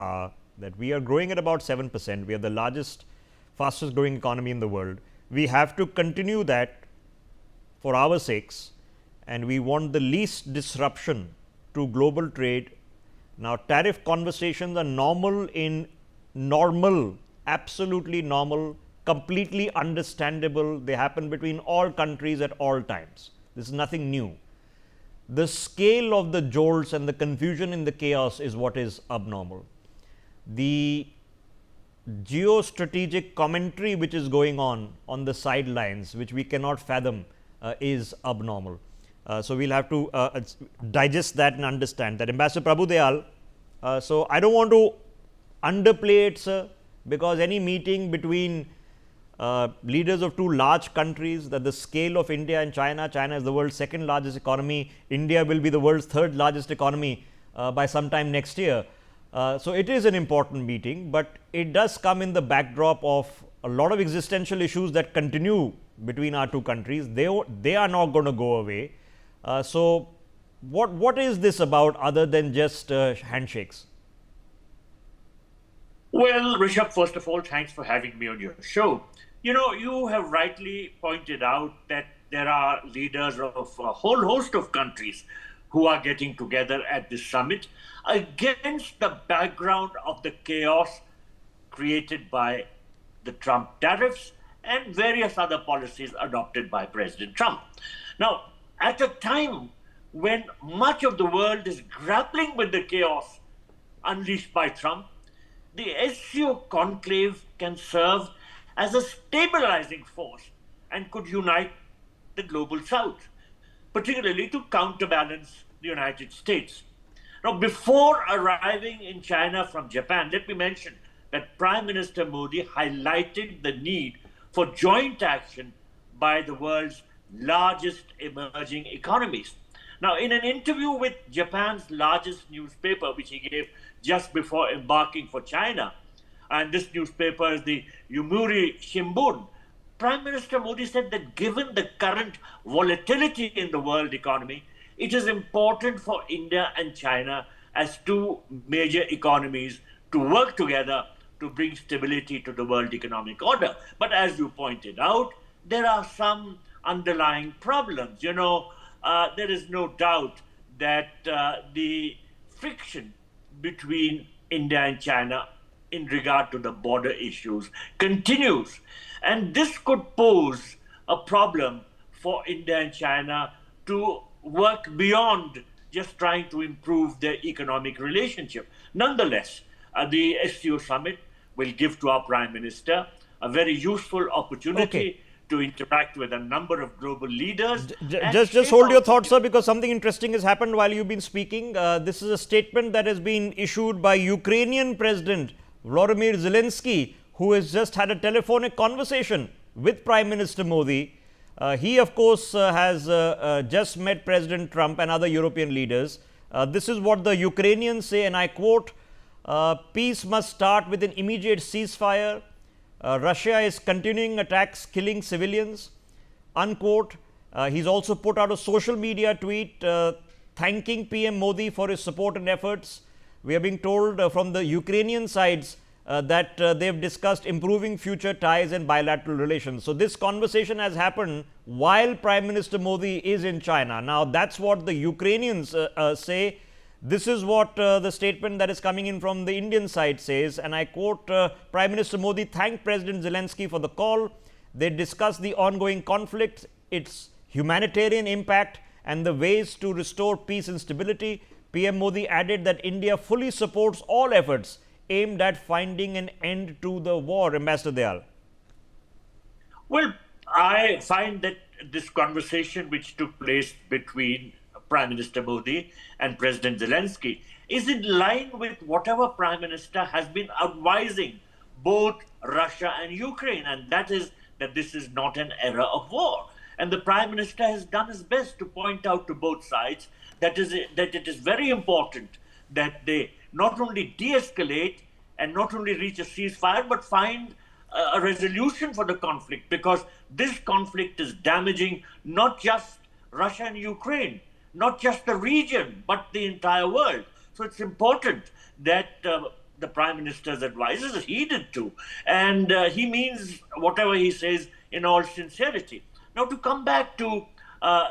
that we are growing at about 7%. We are the largest, fastest growing economy in the world. We have to continue that for our sakes, and we want the least disruption to global trade. Now, tariff conversations are normal, absolutely normal, completely understandable. They happen between all countries at all times. This is nothing new. The scale of the jolts and the confusion in the chaos is what is abnormal. The geostrategic commentary which is going on the sidelines, which we cannot fathom, is abnormal. So, we will have to digest that and understand that. Ambassador Prabhu Dayal, so I do not want to underplay it, sir, because any meeting between leaders of two large countries, that the scale of India and China, China is the world's second largest economy, India will be the world's third largest economy by sometime next year. So, it is an important meeting, but it does come in the backdrop of a lot of existential issues that continue between our two countries. They are not going to go away. So, what is this about other than just handshakes? Well, Rishabh, first of all, thanks for having me on your show. You know, you have rightly pointed out that there are leaders of a whole host of countries who are getting together at this summit against the background of the chaos created by the Trump tariffs and various other policies adopted by President Trump. Now, at a time when much of the world is grappling with the chaos unleashed by Trump, the SCO conclave can serve as a stabilizing force and could unite the global south, particularly to counterbalance the United States. Now, before arriving in China from Japan, let me mention that Prime Minister Modi highlighted the need for joint action by the world's largest emerging economies. Now, in an interview with Japan's largest newspaper, which he gave just before embarking for China, and this newspaper is the Yomiuri Shimbun, Prime Minister Modi said that given the current volatility in the world economy, it is important for India and China as two major economies to work together to bring stability to the world economic order. But as you pointed out, there are some underlying problems. You know, there is no doubt that the friction between India and China in regard to the border issues continues. And this could pose a problem for India and China to work beyond just trying to improve their economic relationship. Nonetheless, the SCO summit will give to our Prime Minister a very useful opportunity to interact with a number of global leaders. Just hold your thoughts, sir, because something interesting has happened while you've been speaking. This is a statement that has been issued by Ukrainian President Volodymyr Zelensky, who has just had a telephonic conversation with Prime Minister Modi. He, of course, has just met President Trump and other European leaders. This is what the Ukrainians say, and I quote, peace must start with an immediate ceasefire. Russia is continuing attacks, killing civilians, unquote. He's also put out a social media tweet thanking PM Modi for his support and efforts. We are being told from the Ukrainian sides that they've discussed improving future ties and bilateral relations. So, this conversation has happened while Prime Minister Modi is in China. Now, that's what the Ukrainians say. This is what the statement that is coming in from the Indian side says, and I quote, Prime Minister Modi thanked President Zelensky for the call. They discussed the ongoing conflict, its humanitarian impact, and the ways to restore peace and stability. PM Modi added that India fully supports all efforts aimed at finding an end to the war. Ambassador Dayal. Well, I find that this conversation which took place between Prime Minister Modi and President Zelensky is in line with whatever Prime Minister has been advising both Russia and Ukraine, and that is that this is not an era of war. And the Prime Minister has done his best to point out to both sides that it is very important that they not only de-escalate and not only reach a ceasefire, but find a resolution for the conflict, because this conflict is damaging not just Russia and Ukraine, not just the region, but the entire world. So it's important that the Prime Minister's advisors, he did too. And he means whatever he says in all sincerity. Now, to come back to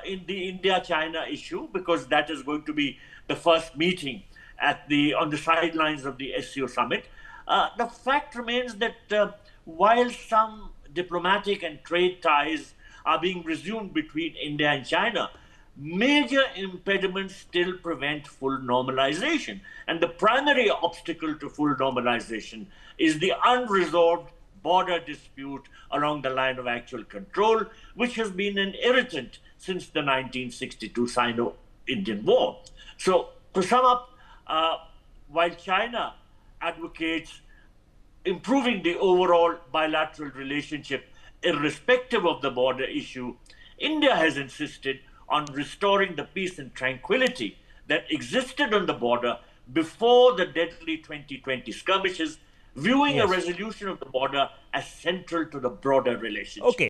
in the India-China issue, because that is going to be the first meeting on the sidelines of the SCO summit, the fact remains that while some diplomatic and trade ties are being resumed between India and China, major impediments still prevent full normalization. And the primary obstacle to full normalization is the unresolved border dispute along the line of actual control, which has been an irritant since the 1962 Sino-Indian War. So, to sum up, while China advocates improving the overall bilateral relationship irrespective of the border issue, India has insisted on restoring the peace and tranquility that existed on the border before the deadly 2020 skirmishes, viewing a resolution of the border as central to the broader relationship. Okay.